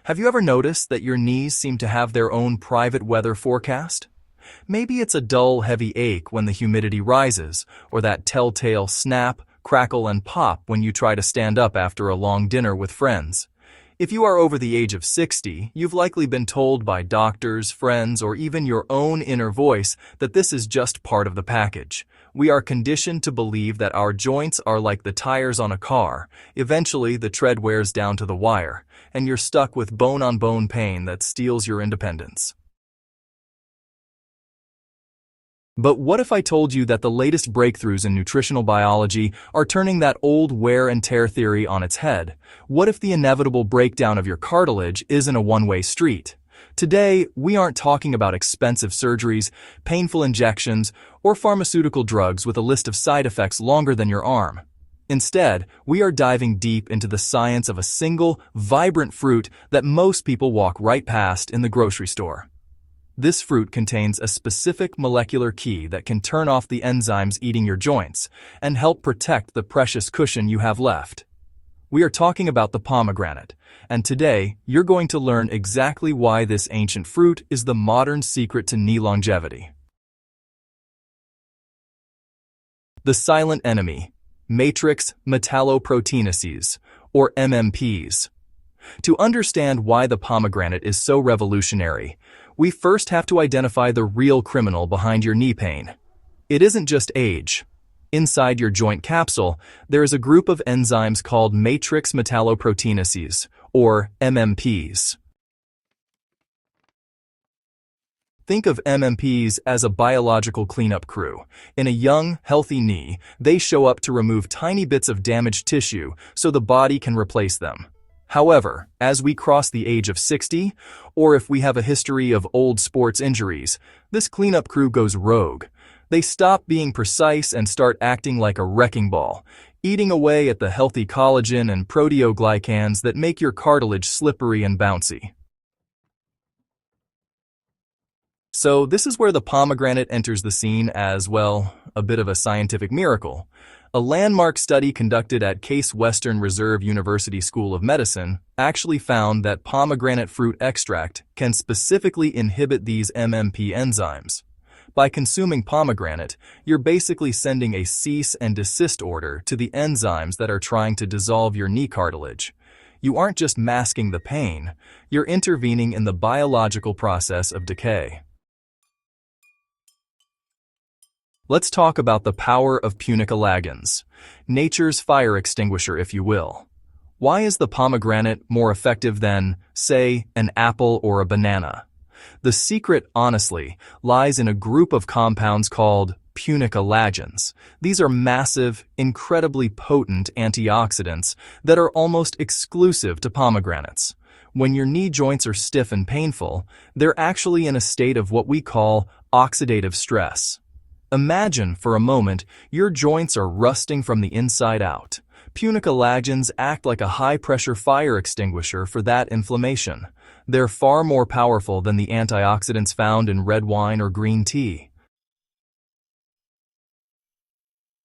Have you ever noticed that your knees seem to have their own private weather forecast? Maybe it's a dull, heavy ache when the humidity rises, or that telltale snap, crackle, and pop when you try to stand up after a long dinner with friends. If you are over the age of 60, you've likely been told by doctors, friends, or even your own inner voice that this is just part of the package. We are conditioned to believe that our joints are like the tires on a car. Eventually, the tread wears down to the wire, and you're stuck with bone-on-bone pain that steals your independence. But what if I told you that the latest breakthroughs in nutritional biology are turning that old wear and tear theory on its head? What if the inevitable breakdown of your cartilage isn't a one-way street? Today, we aren't talking about expensive surgeries, painful injections, or pharmaceutical drugs with a list of side effects longer than your arm. Instead, we are diving deep into the science of a single, vibrant fruit that most people walk right past in the grocery store. This fruit contains a specific molecular key that can turn off the enzymes eating your joints and help protect the precious cushion you have left. We are talking about the pomegranate, and today you're going to learn exactly why this ancient fruit is the modern secret to knee longevity. The silent enemy, matrix metalloproteinases, or MMPs. To understand why the pomegranate is so revolutionary, we first have to identify the real criminal behind your knee pain. It isn't just age. Inside your joint capsule, there is a group of enzymes called matrix metalloproteinases, or MMPs. Think of MMPs as a biological cleanup crew. In a young, healthy knee, they show up to remove tiny bits of damaged tissue so the body can replace them. However, as we cross the age of 60, or if we have a history of old sports injuries, this cleanup crew goes rogue. They stop being precise and start acting like a wrecking ball, eating away at the healthy collagen and proteoglycans that make your cartilage slippery and bouncy. So this is where the pomegranate enters the scene as, well, a bit of a scientific miracle. A landmark study conducted at Case Western Reserve University School of Medicine actually found that pomegranate fruit extract can specifically inhibit these MMP enzymes. By consuming pomegranate, you're basically sending a cease and desist order to the enzymes that are trying to dissolve your knee cartilage. You aren't just masking the pain, you're intervening in the biological process of decay. Let's talk about the power of punicalagins, nature's fire extinguisher, if you will. Why is the pomegranate more effective than, say, an apple or a banana? The secret, honestly, lies in a group of compounds called punicalagins. These are massive, incredibly potent antioxidants that are almost exclusive to pomegranates. When your knee joints are stiff and painful, they're actually in a state of what we call oxidative stress. Imagine, for a moment, your joints are rusting from the inside out. Punicalagins act like a high-pressure fire extinguisher for that inflammation. They're far more powerful than the antioxidants found in red wine or green tea.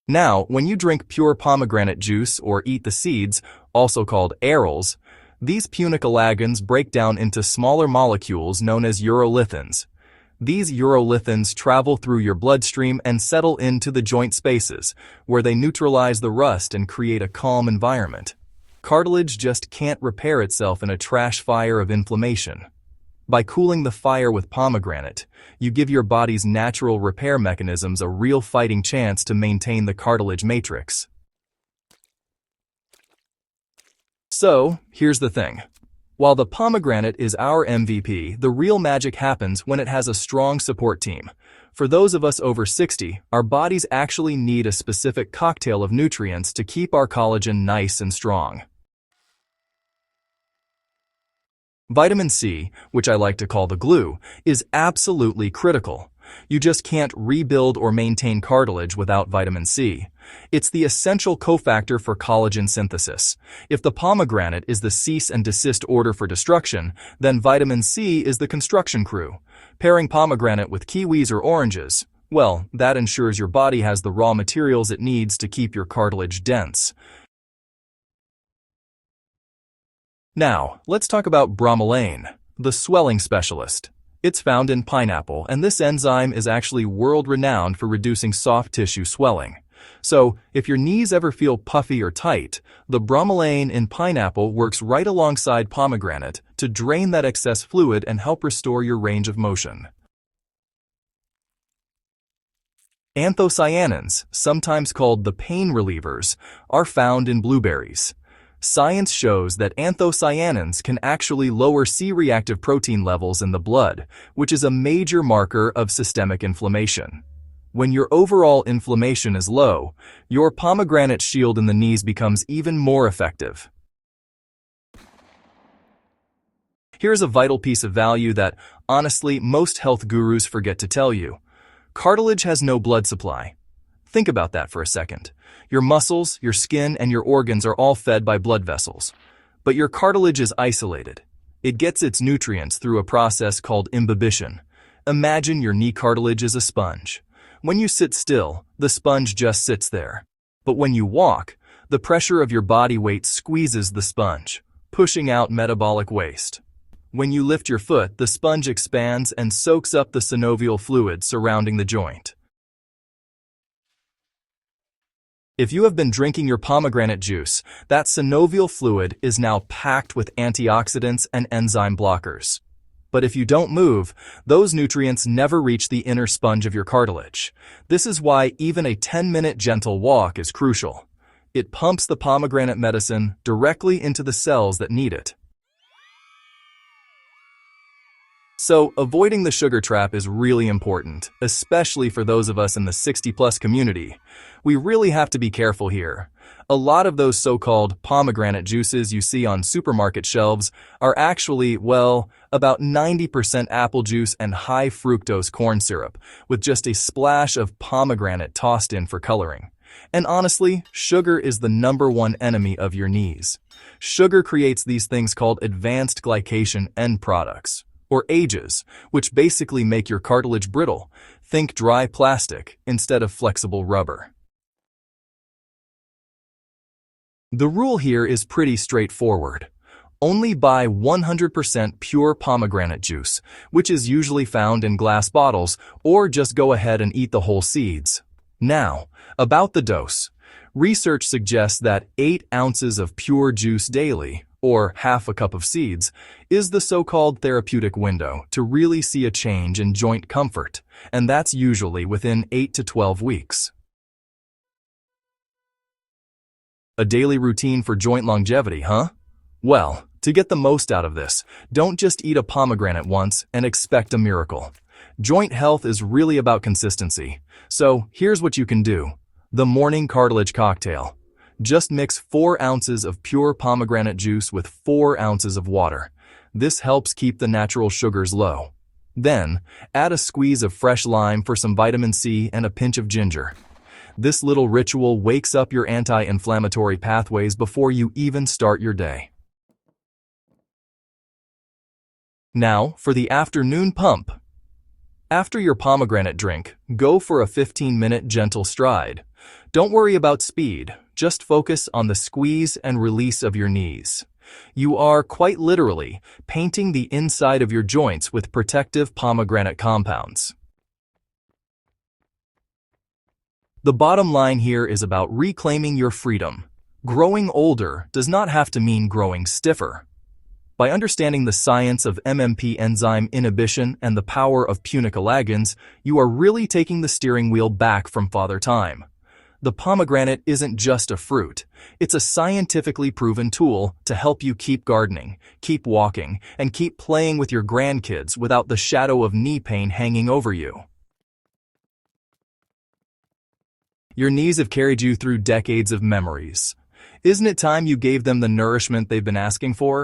Now, when you drink pure pomegranate juice or eat the seeds, also called arils, these punicalagins break down into smaller molecules known as urolithins. These urolithins travel through your bloodstream and settle into the joint spaces, where they neutralize the rust and create a calm environment. Cartilage just can't repair itself in a trash fire of inflammation. By cooling the fire with pomegranate, you give your body's natural repair mechanisms a real fighting chance to maintain the cartilage matrix. So, here's the thing. While the pomegranate is our MVP, the real magic happens when it has a strong support team. For those of us over 60, our bodies actually need a specific cocktail of nutrients to keep our collagen nice and strong. Vitamin C, which I like to call the glue, is absolutely critical. You just can't rebuild or maintain cartilage without vitamin C. It's the essential cofactor for collagen synthesis. If the pomegranate is the cease and desist order for destruction, then vitamin C is the construction crew. Pairing pomegranate with kiwis or oranges, well, that ensures your body has the raw materials it needs to keep your cartilage dense. Now, let's talk about bromelain, the swelling specialist. It's found in pineapple, and this enzyme is actually world-renowned for reducing soft tissue swelling. So, if your knees ever feel puffy or tight, the bromelain in pineapple works right alongside pomegranate to drain that excess fluid and help restore your range of motion. Anthocyanins, sometimes called the pain relievers, are found in blueberries. Science shows that anthocyanins can actually lower C-reactive protein levels in the blood, which is a major marker of systemic inflammation. When your overall inflammation is low, your pomegranate shield in the knees becomes even more effective. Here's a vital piece of value that, honestly, most health gurus forget to tell you. Cartilage has no blood supply. Think about that for a second. Your muscles, your skin, and your organs are all fed by blood vessels. But your cartilage is isolated. It gets its nutrients through a process called imbibition. Imagine your knee cartilage is a sponge. When you sit still, the sponge just sits there. But when you walk, the pressure of your body weight squeezes the sponge, pushing out metabolic waste. When you lift your foot, the sponge expands and soaks up the synovial fluid surrounding the joint. If you have been drinking your pomegranate juice, that synovial fluid is now packed with antioxidants and enzyme blockers. But if you don't move, those nutrients never reach the inner sponge of your cartilage. This is why even a 10-minute gentle walk is crucial. It pumps the pomegranate medicine directly into the cells that need it. So, avoiding the sugar trap is really important, especially for those of us in the 60-plus community. We really have to be careful here. A lot of those so-called pomegranate juices you see on supermarket shelves are actually, well, about 90% apple juice and high fructose corn syrup, with just a splash of pomegranate tossed in for coloring. And honestly, sugar is the #1 enemy of your knees. Sugar creates these things called advanced glycation end products, or AGEs, which basically make your cartilage brittle. Think dry plastic instead of flexible rubber. The rule here is pretty straightforward. Only buy 100% pure pomegranate juice, which is usually found in glass bottles, or just go ahead and eat the whole seeds. Now, about the dose. Research suggests that 8 ounces of pure juice daily, or half a cup of seeds, is the so-called therapeutic window to really see a change in joint comfort, and that's usually within 8 to 12 weeks. A daily routine for joint longevity, huh? Well, to get the most out of this, don't just eat a pomegranate once and expect a miracle. Joint health is really about consistency. So, here's what you can do. The morning cartilage cocktail. Just mix 4 ounces of pure pomegranate juice with 4 ounces of water. This helps keep the natural sugars low. Then, add a squeeze of fresh lime for some vitamin C and a pinch of ginger. This little ritual wakes up your anti-inflammatory pathways before you even start your day. Now, for the afternoon pump. After your pomegranate drink, go for a 15-minute gentle stride. Don't worry about speed, just focus on the squeeze and release of your knees. You are, quite literally, painting the inside of your joints with protective pomegranate compounds. The bottom line here is about reclaiming your freedom. Growing older does not have to mean growing stiffer. By understanding the science of MMP enzyme inhibition and the power of punicalagins, you are really taking the steering wheel back from Father Time. The pomegranate isn't just a fruit. It's a scientifically proven tool to help you keep gardening, keep walking, and keep playing with your grandkids without the shadow of knee pain hanging over you. Your knees have carried you through decades of memories. Isn't it time you gave them the nourishment they've been asking for?